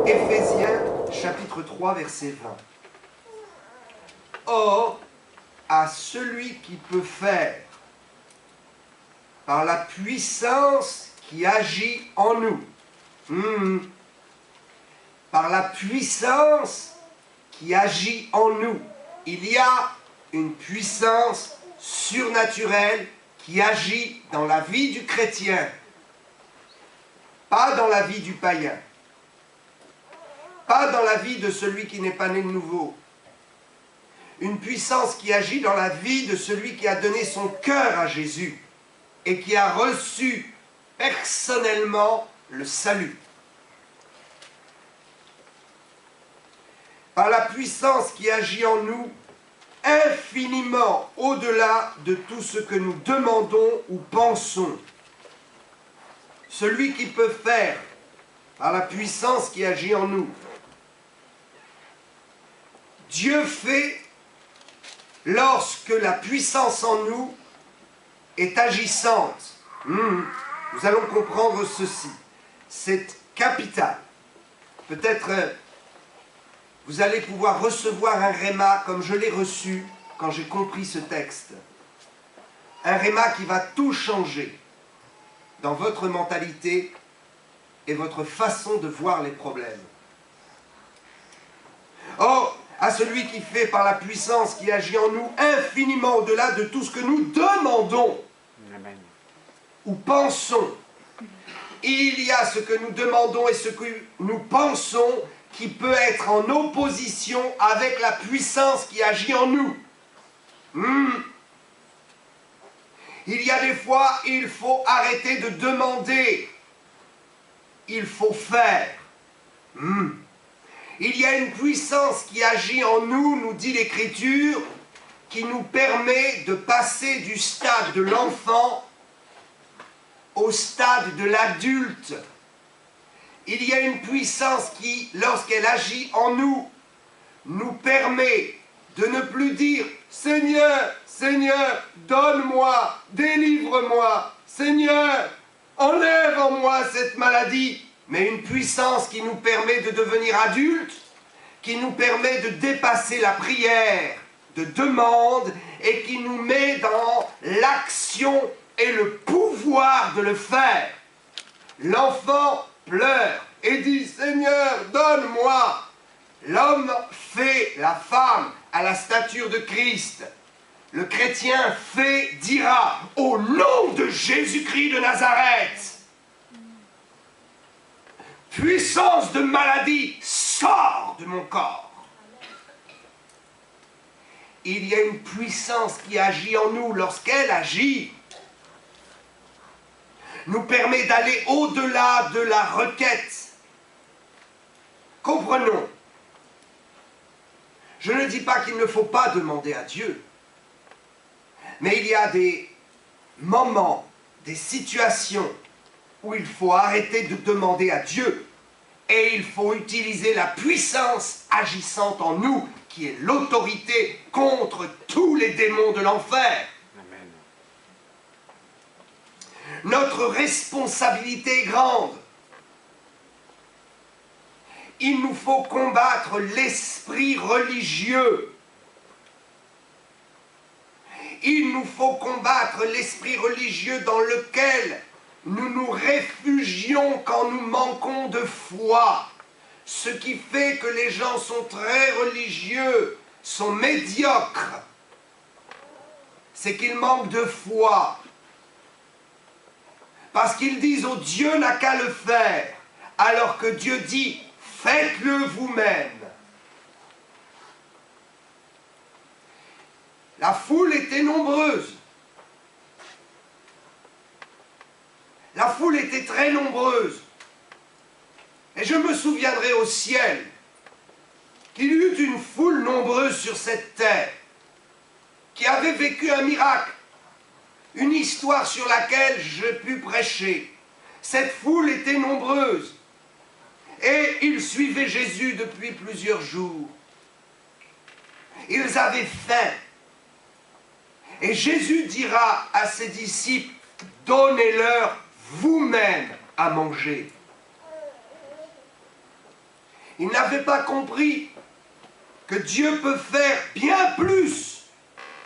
Éphésiens, chapitre 3, verset 20. Or, à celui qui peut faire, par la puissance qui agit en nous, par la puissance qui agit en nous, il y a une puissance surnaturelle qui agit dans la vie du chrétien, pas dans la vie du païen, pas dans la vie de celui qui n'est pas né de nouveau. Une puissance qui agit dans la vie de celui qui a donné son cœur à Jésus et qui a reçu personnellement le salut. Par la puissance qui agit en nous, infiniment au-delà de tout ce que nous demandons ou pensons. Celui qui peut faire, par la puissance qui agit en nous. Dieu fait lorsque la puissance en nous est agissante. Nous allons comprendre ceci. C'est capital. Peut-être vous allez pouvoir recevoir un réma comme je l'ai reçu quand j'ai compris ce texte. Un réma qui va tout changer dans votre mentalité et votre façon de voir les problèmes. Or, à celui qui fait par la puissance qui agit en nous infiniment au-delà de tout ce que nous demandons Amen. ou pensons. Il y a ce que nous demandons et ce que nous pensons qui peut être en opposition avec la puissance qui agit en nous. Il y a des fois, il faut arrêter de demander. Il faut faire. Il y a une puissance qui agit en nous, nous dit l'Écriture, qui nous permet de passer du stade de l'enfant au stade de l'adulte. Il y a une puissance qui, lorsqu'elle agit en nous, nous permet de ne plus dire « Seigneur, Seigneur, donne-moi, délivre-moi, Seigneur, enlève en moi cette maladie », mais une puissance qui nous permet de devenir adultes, qui nous permet de dépasser la prière de demande et qui nous met dans l'action et le pouvoir de le faire. L'enfant pleure et dit « Seigneur, donne-moi ». L'homme fait la femme à la stature de Christ. Le chrétien fait, dira « Au nom de Jésus-Christ de Nazareth ». Puissance de maladie, sors de mon corps. Il y a une puissance qui agit en nous. Lorsqu'elle agit, nous permet d'aller au-delà de la requête. Comprenons. Je ne dis pas qu'il ne faut pas demander à Dieu. Mais il y a des moments, des situations où il faut arrêter de demander à Dieu et il faut utiliser la puissance agissante en nous qui est l'autorité contre tous les démons de l'enfer. Amen. Notre responsabilité est grande. Il nous faut combattre l'esprit religieux. Il nous faut combattre l'esprit religieux dans lequel nous nous réfugions quand nous manquons de foi. Ce qui fait que les gens sont très religieux, sont médiocres. C'est qu'ils manquent de foi. Parce qu'ils disent « Oh, Dieu n'a qu'à le faire », alors que Dieu dit « Faites-le vous-même ». La foule était nombreuse. La foule était très nombreuse. Et je me souviendrai au ciel qu'il y eut une foule nombreuse sur cette terre qui avait vécu un miracle, une histoire sur laquelle je pus prêcher. Cette foule était nombreuse et ils suivaient Jésus depuis plusieurs jours. Ils avaient faim. Et Jésus dira à ses disciples, donnez-leur vous-même à manger. Ils n'avaient pas compris que Dieu peut faire bien plus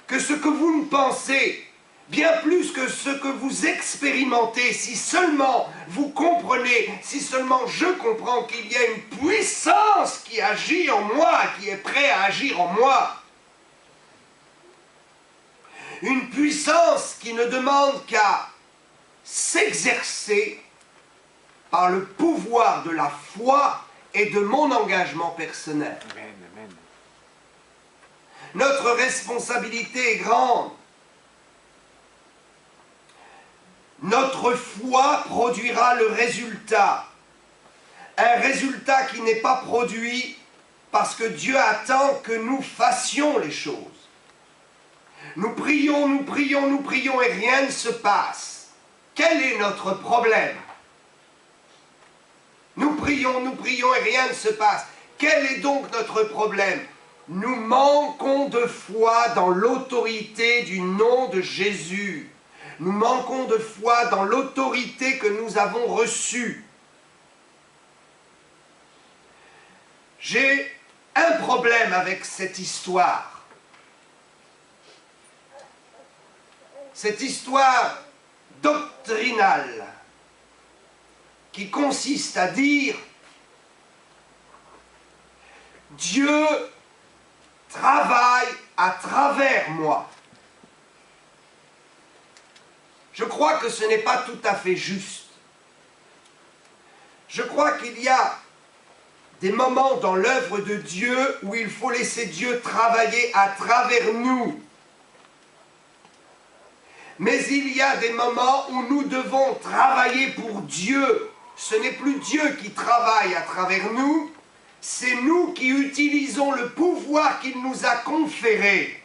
que ce que vous ne pensez, bien plus que ce que vous expérimentez, si seulement vous comprenez, si seulement je comprends qu'il y a une puissance qui agit en moi, qui est prête à agir en moi. Une puissance qui ne demande qu'à s'exercer par le pouvoir de la foi et de mon engagement personnel. Amen, amen. Notre responsabilité est grande. Notre foi produira le résultat. Un résultat qui n'est pas produit parce que Dieu attend que nous fassions les choses. Nous prions, nous prions, nous prions et rien ne se passe. Quel est notre problème? Nous prions et rien ne se passe. Quel est donc notre problème? Nous manquons de foi dans l'autorité du nom de Jésus. Nous manquons de foi dans l'autorité que nous avons reçue. J'ai un problème avec cette histoire. Cette histoire doctrinale qui consiste à dire Dieu travaille à travers moi. Je crois que ce n'est pas tout à fait juste. Je crois qu'il y a des moments dans l'œuvre de Dieu où il faut laisser Dieu travailler à travers nous. Mais il y a des moments où nous devons travailler pour Dieu. Ce n'est plus Dieu qui travaille à travers nous, c'est nous qui utilisons le pouvoir qu'il nous a conféré.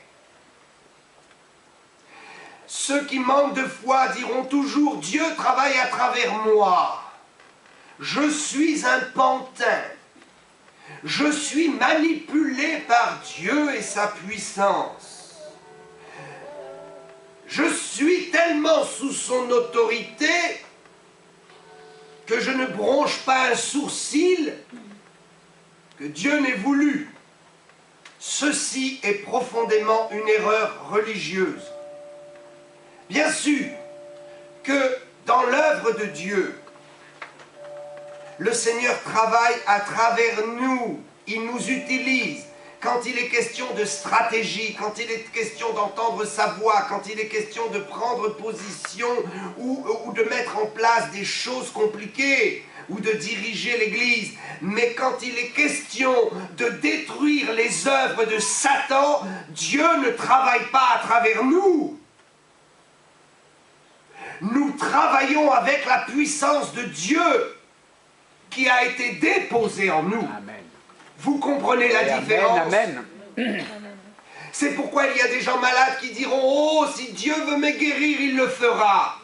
Ceux qui manquent de foi diront toujours « Dieu travaille à travers moi. Je suis un pantin. Je suis manipulé par Dieu et sa puissance. Je suis tellement sous son autorité que je ne bronche pas un sourcil que Dieu n'ait voulu. » Ceci est profondément une erreur religieuse. Bien sûr que dans l'œuvre de Dieu, le Seigneur travaille à travers nous. Il nous utilise. Quand il est question de stratégie, quand il est question d'entendre sa voix, quand il est question de prendre position ou de mettre en place des choses compliquées ou de diriger l'Église. Mais quand il est question de détruire les œuvres de Satan, Dieu ne travaille pas à travers nous. Nous travaillons avec la puissance de Dieu qui a été déposée en nous. Amen. Vous comprenez la différence? Amen. C'est pourquoi il y a des gens malades qui diront « Oh, si Dieu veut me guérir, il le fera.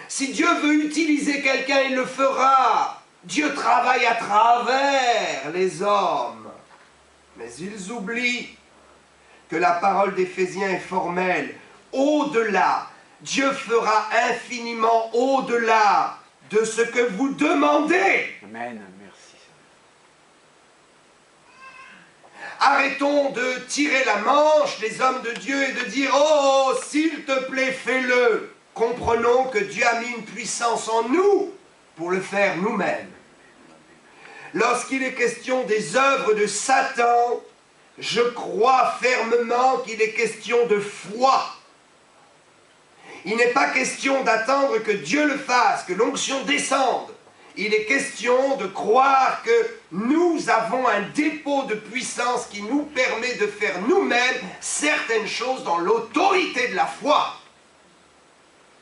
Si Dieu veut utiliser quelqu'un, il le fera. Dieu travaille à travers les hommes. » Mais ils oublient que la parole d'Éphésiens est formelle. Au-delà, Dieu fera infiniment au-delà de ce que vous demandez. Amen. Merci. Arrêtons de tirer la manche, les hommes de Dieu, et de dire « Oh, s'il te plaît, fais-le ». Comprenons que Dieu a mis une puissance en nous pour le faire nous-mêmes. Lorsqu'il est question des œuvres de Satan, je crois fermement qu'il est question de foi. Il n'est pas question d'attendre que Dieu le fasse, que l'onction descende. Il est question de croire que nous avons un dépôt de puissance qui nous permet de faire nous-mêmes certaines choses dans l'autorité de la foi.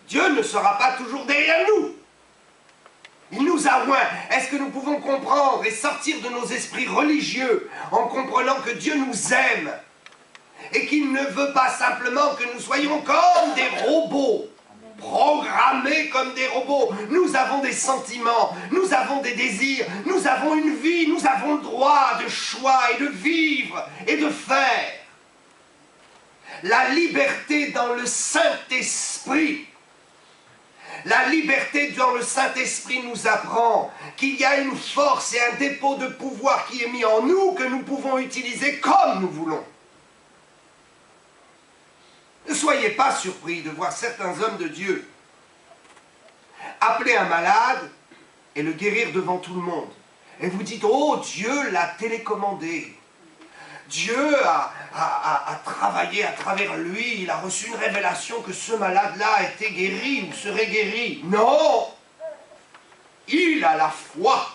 Dieu ne sera pas toujours derrière nous. Il nous a oints. Est-ce que nous pouvons comprendre et sortir de nos esprits religieux en comprenant que Dieu nous aime et qu'il ne veut pas simplement que nous soyons comme des robots, programmés comme des robots. Nous avons des sentiments, nous avons des désirs, nous avons une vie, nous avons le droit de choix et de vivre et de faire. La liberté dans le Saint-Esprit. La liberté dans le Saint-Esprit nous apprend qu'il y a une force et un dépôt de pouvoir qui est mis en nous que nous pouvons utiliser comme nous voulons. Ne soyez pas surpris de voir certains hommes de Dieu appeler un malade et le guérir devant tout le monde. Et vous dites, oh, Dieu l'a télécommandé. Dieu a travaillé à travers lui, il a reçu une révélation que ce malade-là a été guéri ou serait guéri. Non! Il a la foi.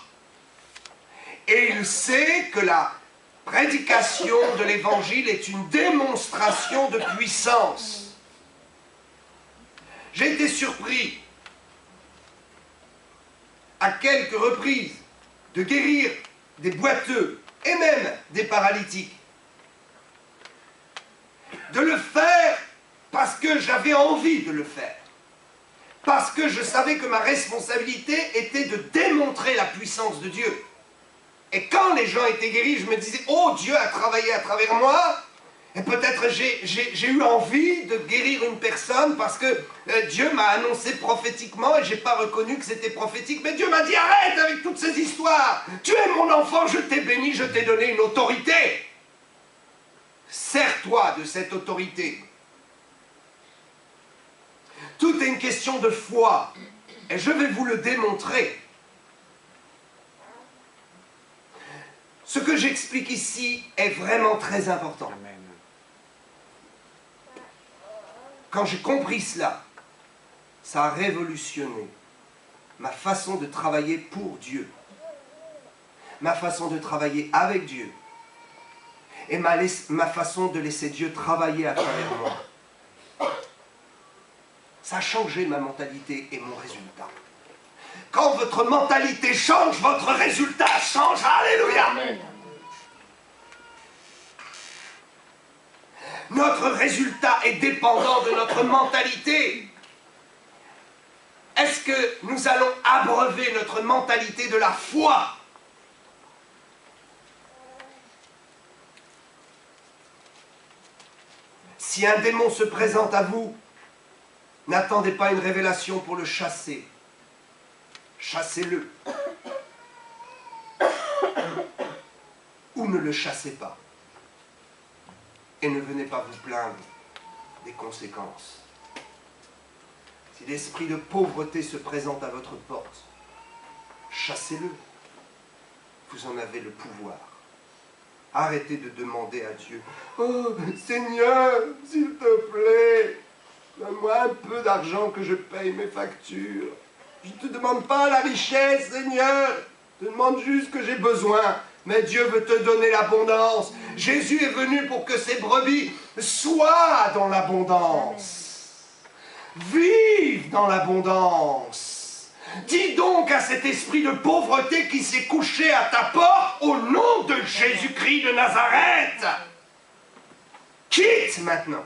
Et il sait que la prédication de l'évangile est une démonstration de puissance. J'ai été surpris à quelques reprises de guérir des boiteux et même des paralytiques. De le faire parce que j'avais envie de le faire. Parce que je savais que ma responsabilité était de démontrer la puissance de Dieu. Et quand les gens étaient guéris, je me disais, oh, Dieu a travaillé à travers moi. Et peut-être j'ai eu envie de guérir une personne parce que Dieu m'a annoncé prophétiquement et je n'ai pas reconnu que c'était prophétique. Mais Dieu m'a dit, arrête avec toutes ces histoires. Tu es mon enfant, je t'ai béni, je t'ai donné une autorité. Sers-toi de cette autorité. Tout est une question de foi. Et je vais vous le démontrer. Ce que j'explique ici est vraiment très important. Amen. Quand j'ai compris cela, ça a révolutionné ma façon de travailler pour Dieu, ma façon de travailler avec Dieu, et ma façon de laisser Dieu travailler à travers moi. Ça a changé ma mentalité et mon résultat. Quand votre mentalité change, votre résultat change. Alléluia! Amen. Notre résultat est dépendant de notre mentalité. Est-ce que nous allons abreuver notre mentalité de la foi? Si un démon se présente à vous, n'attendez pas une révélation pour le chasser. Chassez-le. Ou ne le chassez pas. Et ne venez pas vous plaindre des conséquences. Si l'esprit de pauvreté se présente à votre porte, chassez-le. Vous en avez le pouvoir. Arrêtez de demander à Dieu, « Oh, Seigneur, s'il te plaît, donne-moi un peu d'argent que je paye mes factures. Je ne te demande pas la richesse, Seigneur. Je te demande juste que j'ai besoin. Mais Dieu veut te donner l'abondance. Jésus est venu pour que ses brebis soient dans l'abondance. Vivent dans l'abondance. Dis donc à cet esprit de pauvreté qui s'est couché à ta porte, au nom de Jésus-Christ de Nazareth. Quitte maintenant.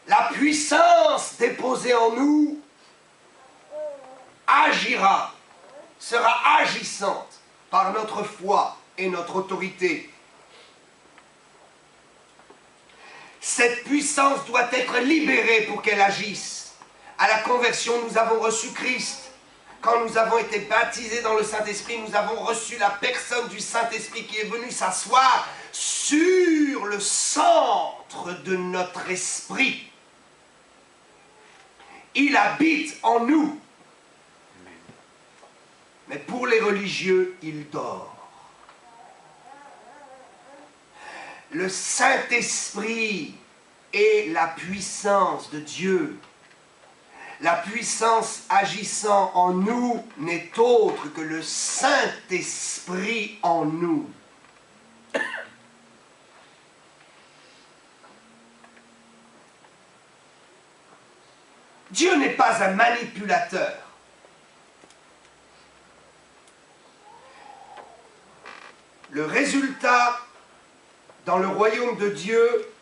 La puissance déposée en nous agira, sera agissante par notre foi et notre autorité. Cette puissance doit être libérée pour qu'elle agisse. À la conversion, nous avons reçu Christ. Quand nous avons été baptisés dans le Saint-Esprit, nous avons reçu la personne du Saint-Esprit qui est venue s'asseoir sur le centre de notre esprit. Il habite en nous. Mais pour les religieux, il dort. Le Saint-Esprit est la puissance de Dieu. La puissance agissant en nous n'est autre que le Saint-Esprit en nous. Dieu n'est pas un manipulateur. Le résultat dans le royaume de Dieu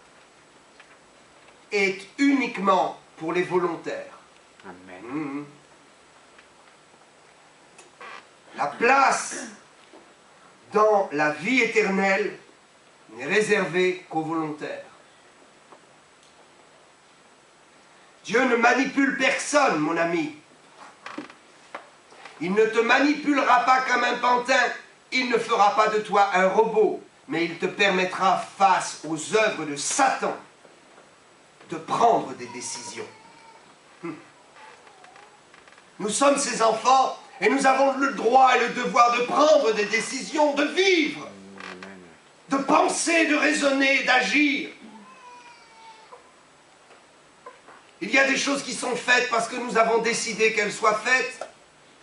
est uniquement pour les volontaires. Amen. La place dans la vie éternelle n'est réservée qu'aux volontaires. Dieu ne manipule personne, mon ami. Il ne te manipulera pas comme un pantin. Il ne fera pas de toi un robot. Mais il te permettra, face aux œuvres de Satan, de prendre des décisions. Nous sommes ses enfants et nous avons le droit et le devoir de prendre des décisions, de vivre, de penser, de raisonner, d'agir. Il y a des choses qui sont faites parce que nous avons décidé qu'elles soient faites,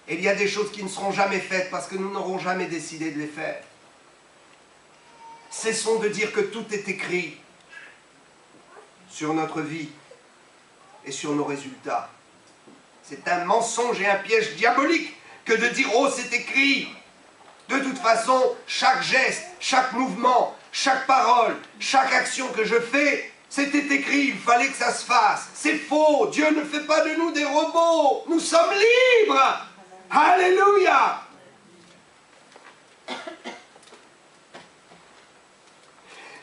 et il y a des choses qui ne seront jamais faites parce que nous n'aurons jamais décidé de les faire. Cessons de dire que tout est écrit sur notre vie et sur nos résultats. C'est un mensonge et un piège diabolique que de dire « Oh, c'est écrit ». De toute façon, chaque geste, chaque mouvement, chaque parole, chaque action que je fais, c'était écrit, il fallait que ça se fasse. C'est faux, Dieu ne fait pas de nous des robots, nous sommes libres. Alléluia.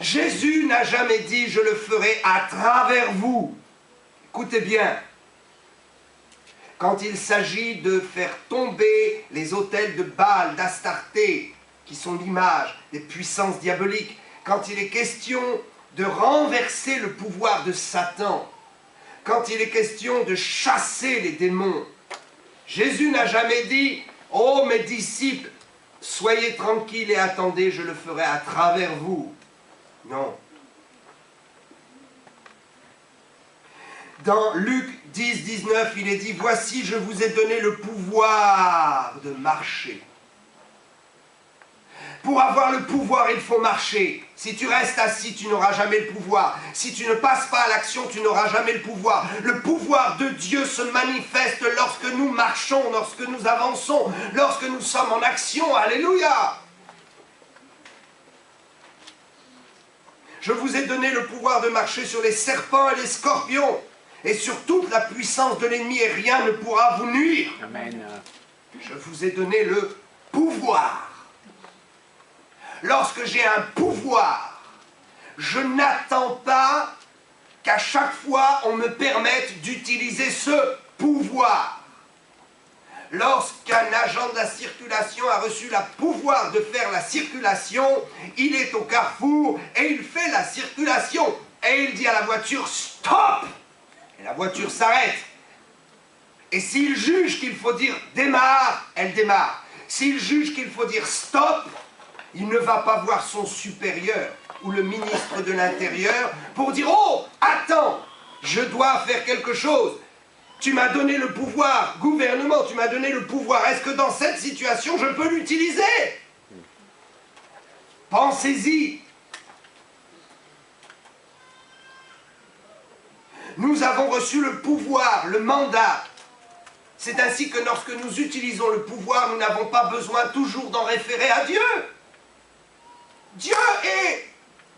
Jésus n'a jamais dit « je le ferai à travers vous ». Écoutez bien. Quand il s'agit de faire tomber les autels de Baal, d'Astarté, qui sont l'image des puissances diaboliques, quand il est question de renverser le pouvoir de Satan, quand il est question de chasser les démons, Jésus n'a jamais dit « Oh, mes disciples, soyez tranquilles et attendez, je le ferai à travers vous ». Non. Dans Luc 10, 19, il est dit « Voici, je vous ai donné le pouvoir de marcher ». Pour avoir le pouvoir, il faut marcher. Si tu restes assis, tu n'auras jamais le pouvoir. Si tu ne passes pas à l'action, tu n'auras jamais le pouvoir. Le pouvoir de Dieu se manifeste lorsque nous marchons, lorsque nous avançons, lorsque nous sommes en action. Alléluia! Je vous ai donné le pouvoir de marcher sur les serpents et les scorpions, et sur toute la puissance de l'ennemi, et rien ne pourra vous nuire. Amen. Je vous ai donné le pouvoir. Lorsque j'ai un pouvoir, je n'attends pas qu'à chaque fois on me permette d'utiliser ce pouvoir. Lorsqu'un agent de la circulation a reçu le pouvoir de faire la circulation, il est au carrefour et il fait la circulation. Et il dit à la voiture « Stop !» Et la voiture s'arrête. Et s'il juge qu'il faut dire « Démarre », elle démarre. S'il juge qu'il faut dire « Stop », il ne va pas voir son supérieur ou le ministre de l'Intérieur pour dire « Oh, attends, je dois faire quelque chose. Tu m'as donné le pouvoir, gouvernement, tu m'as donné le pouvoir. Est-ce que dans cette situation, je peux l'utiliser ?» Pensez-y. Nous avons reçu le pouvoir, le mandat. C'est ainsi que lorsque nous utilisons le pouvoir, nous n'avons pas besoin toujours d'en référer à Dieu. Dieu est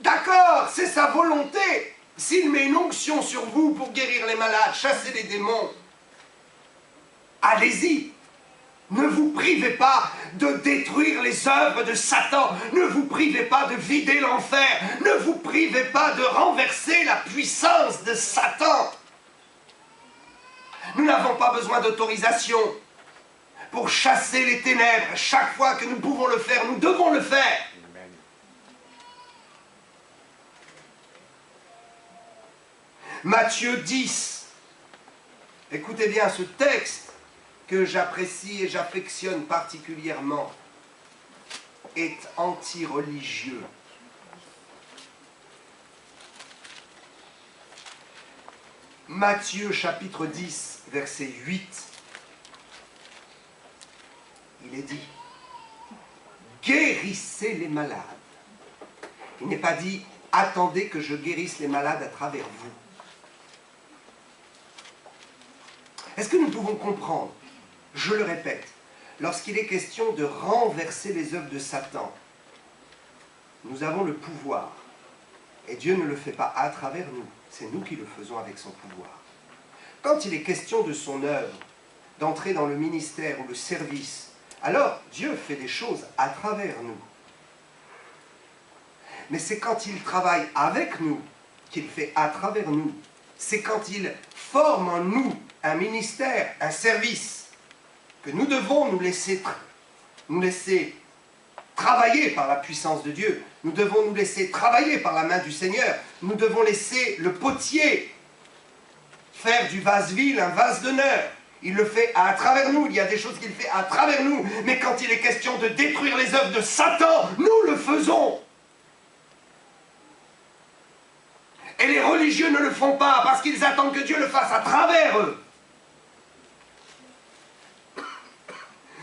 d'accord, c'est sa volonté. S'il met une onction sur vous pour guérir les malades, chasser les démons, allez-y. Ne vous privez pas de détruire les œuvres de Satan. Ne vous privez pas de vider l'enfer. Ne vous privez pas de renverser la puissance de Satan. Nous n'avons pas besoin d'autorisation pour chasser les ténèbres. Chaque fois que nous pouvons le faire, nous devons le faire. Matthieu 10. Écoutez bien ce texte que j'apprécie et j'affectionne particulièrement, est anti-religieux. Matthieu chapitre 10, verset 8, il est dit « Guérissez les malades ». Il n'est pas dit « Attendez que je guérisse les malades à travers vous ». Est-ce que nous pouvons comprendre, je le répète, lorsqu'il est question de renverser les œuvres de Satan, nous avons le pouvoir, et Dieu ne le fait pas à travers nous, c'est nous qui le faisons avec son pouvoir. Quand il est question de son œuvre, d'entrer dans le ministère ou le service, alors Dieu fait des choses à travers nous. Mais c'est quand il travaille avec nous qu'il fait à travers nous. c'est quand il forme en nous un ministère, un service, que nous devons nous laisser travailler par la puissance de Dieu. Nous devons nous laisser travailler par la main du Seigneur. Nous devons laisser le potier faire du vase-vile un vase d'honneur. Il le fait à travers nous. Il y a des choses qu'il fait à travers nous. Mais quand il est question de détruire les œuvres de Satan, nous le faisons. Et les religieux ne le font pas parce qu'ils attendent que Dieu le fasse à travers eux.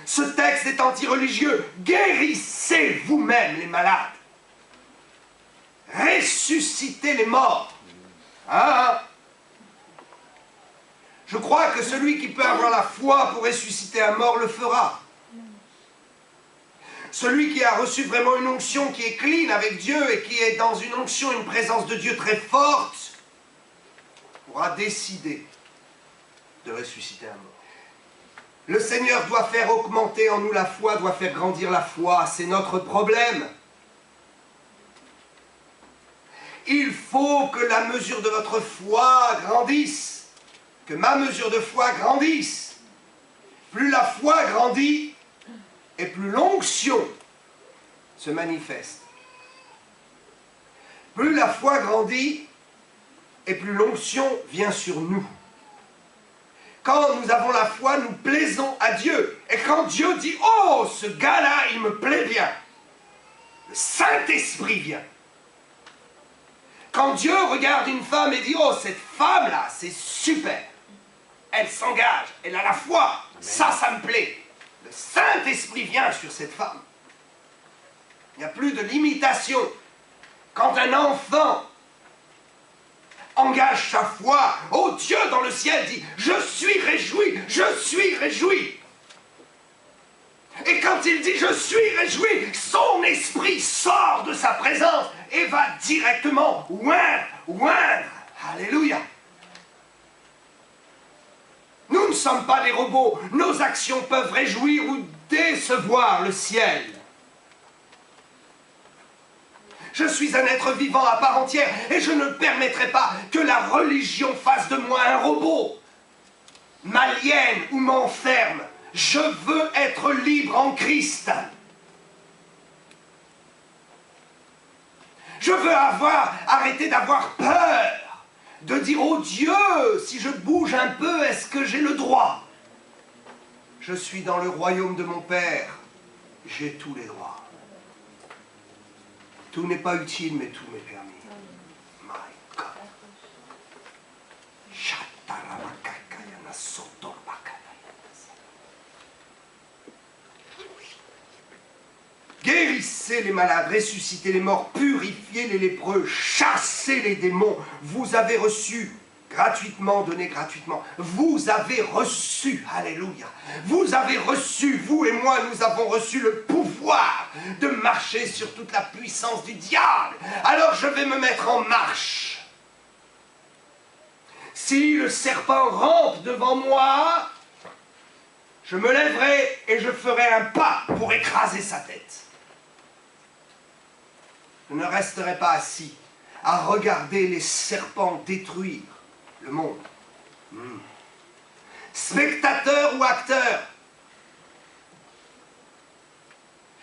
Ce texte est anti-religieux. Guérissez vous-même les malades. Ressuscitez les morts. Hein? Je crois que celui qui peut avoir la foi pour ressusciter un mort le fera. Celui qui a reçu vraiment une onction qui est clean avec Dieu et qui est dans une onction, une présence de Dieu très forte, pourra décider de ressusciter un mort. Le Seigneur doit faire augmenter en nous la foi, doit faire grandir la foi, c'est notre problème. Il faut que la mesure de votre foi grandisse, que ma mesure de foi grandisse. Plus la foi grandit, et plus l'onction se manifeste. Plus la foi grandit, et plus l'onction vient sur nous. Quand nous avons la foi, nous plaisons à Dieu. Et quand Dieu dit « Oh, ce gars-là, il me plaît bien », le Saint-Esprit vient. Quand Dieu regarde une femme et dit « Oh, cette femme-là, c'est super. Elle s'engage, elle a la foi. Ça me plaît. » Le Saint-Esprit vient sur cette femme. Il n'y a plus de limitation. Quand un enfant engage sa foi, oh Dieu dans le ciel dit « Je suis réjoui, je suis réjoui ». Et quand il dit « Je suis réjoui », son esprit sort de sa présence et va directement oindre. Alléluia. Nous ne sommes pas des robots. Nos actions peuvent réjouir ou décevoir le ciel. Je suis un être vivant à part entière et je ne permettrai pas que la religion fasse de moi un robot, m'aliène ou m'enferme. Je veux être libre en Christ. Je veux arrêter d'avoir peur, de dire « Oh Dieu, si je bouge un peu, est-ce que j'ai le droit ?» Je suis dans le royaume de mon Père, j'ai tous les droits. Tout n'est pas utile, mais tout m'est permis. My God. Guérissez les malades, ressuscitez les morts, purifiez les lépreux, chassez les démons. Vous avez reçu gratuitement, donné gratuitement. Vous avez reçu, alléluia. Vous avez reçu, vous et moi, nous avons reçu le pouvoir de marcher sur toute la puissance du diable. Alors je vais me mettre en marche. Si le serpent rampe devant moi, je me lèverai et je ferai un pas pour écraser sa tête. Je ne resterai pas assis à regarder les serpents détruire le monde. Spectateur ou acteur,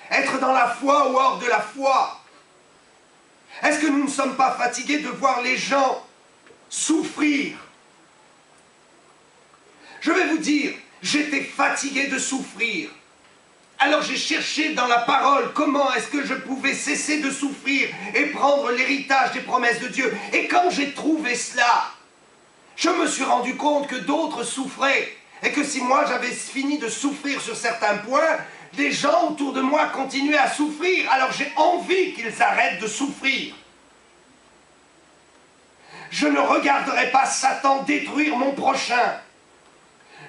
être dans la foi ou hors de la foi. Est-ce que nous ne sommes pas fatigués de voir les gens souffrir? Je vais vous dire, j'étais fatigué de souffrir. Alors j'ai cherché dans la parole comment est-ce que je pouvais cesser de souffrir et prendre l'héritage des promesses de Dieu. Et quand j'ai trouvé cela, je me suis rendu compte que d'autres souffraient. Et que si moi j'avais fini de souffrir sur certains points, des gens autour de moi continuaient à souffrir. Alors j'ai envie qu'ils arrêtent de souffrir. Je ne regarderai pas Satan détruire mon prochain.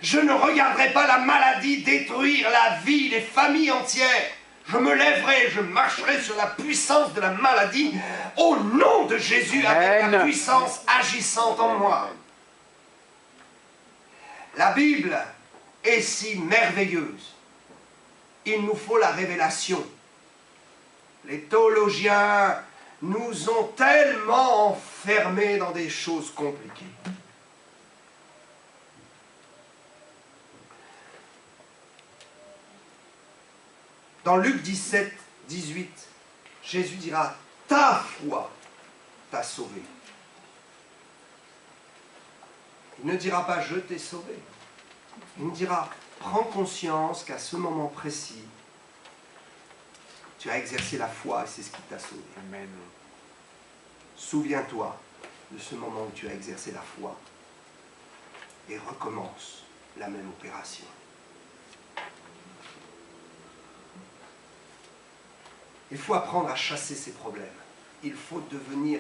Je ne regarderai pas la maladie détruire la vie, les familles entières. Je me lèverai, je marcherai sur la puissance de la maladie au nom de Jésus, avec la puissance agissante en moi. La Bible est si merveilleuse. Il nous faut la révélation. Les théologiens nous ont tellement enfermés dans des choses compliquées. Dans Luc 17, 18, Jésus dira, « Ta foi t'a sauvé. » Il ne dira pas « Je t'ai sauvé ». Il dira « Prends conscience qu'à ce moment précis, tu as exercé la foi et c'est ce qui t'a sauvé. » Amen. Souviens-toi de ce moment où tu as exercé la foi et recommence la même opération. Il faut apprendre à chasser ces problèmes. Il faut devenir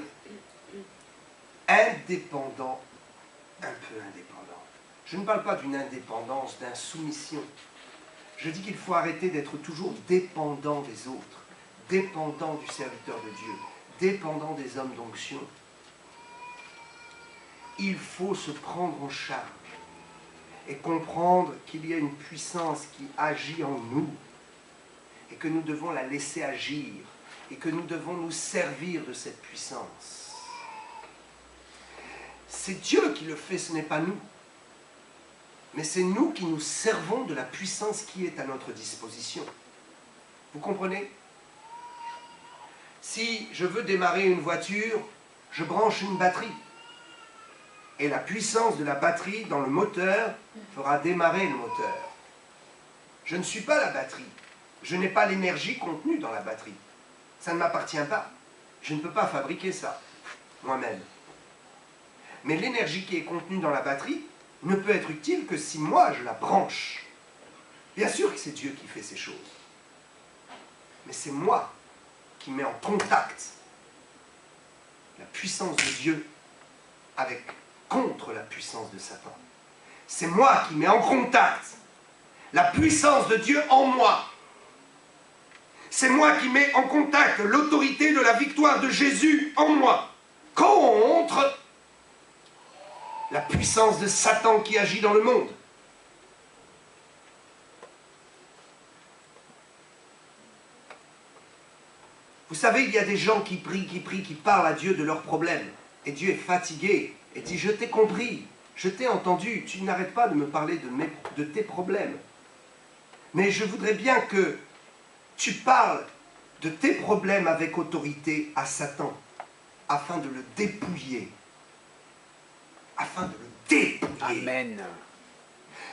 indépendant, un peu indépendant. Je ne parle pas d'une indépendance, d'insoumission. Je dis qu'il faut arrêter d'être toujours dépendant des autres, dépendant du serviteur de Dieu, dépendant des hommes d'onction. Il faut se prendre en charge et comprendre qu'il y a une puissance qui agit en nous et que nous devons la laisser agir et que nous devons nous servir de cette puissance. C'est Dieu qui le fait, ce n'est pas nous. Mais c'est nous qui nous servons de la puissance qui est à notre disposition. Vous comprenez? Si je veux démarrer une voiture, je branche une batterie. Et la puissance de la batterie dans le moteur fera démarrer le moteur. Je ne suis pas la batterie. Je n'ai pas l'énergie contenue dans la batterie. Ça ne m'appartient pas. Je ne peux pas fabriquer ça, moi-même. Mais l'énergie qui est contenue dans la batterie ne peut être utile que si moi je la branche. Bien sûr que c'est Dieu qui fait ces choses. Mais c'est moi qui mets en contact la puissance de Dieu contre la puissance de Satan. C'est moi qui mets en contact la puissance de Dieu en moi. C'est moi qui mets en contact l'autorité de la victoire de Jésus en moi contre la puissance de Satan qui agit dans le monde. Vous savez, il y a des gens qui prient, qui parlent à Dieu de leurs problèmes. Et Dieu est fatigué et dit « Je t'ai compris, je t'ai entendu, tu n'arrêtes pas de me parler de tes problèmes. Mais je voudrais bien que tu parles de tes problèmes avec autorité à Satan, afin de le dépouiller. Afin de le dépouiller. Amen.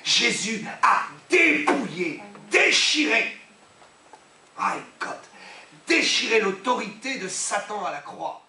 Jésus a dépouillé, déchiré, déchiré l'autorité de Satan à la croix.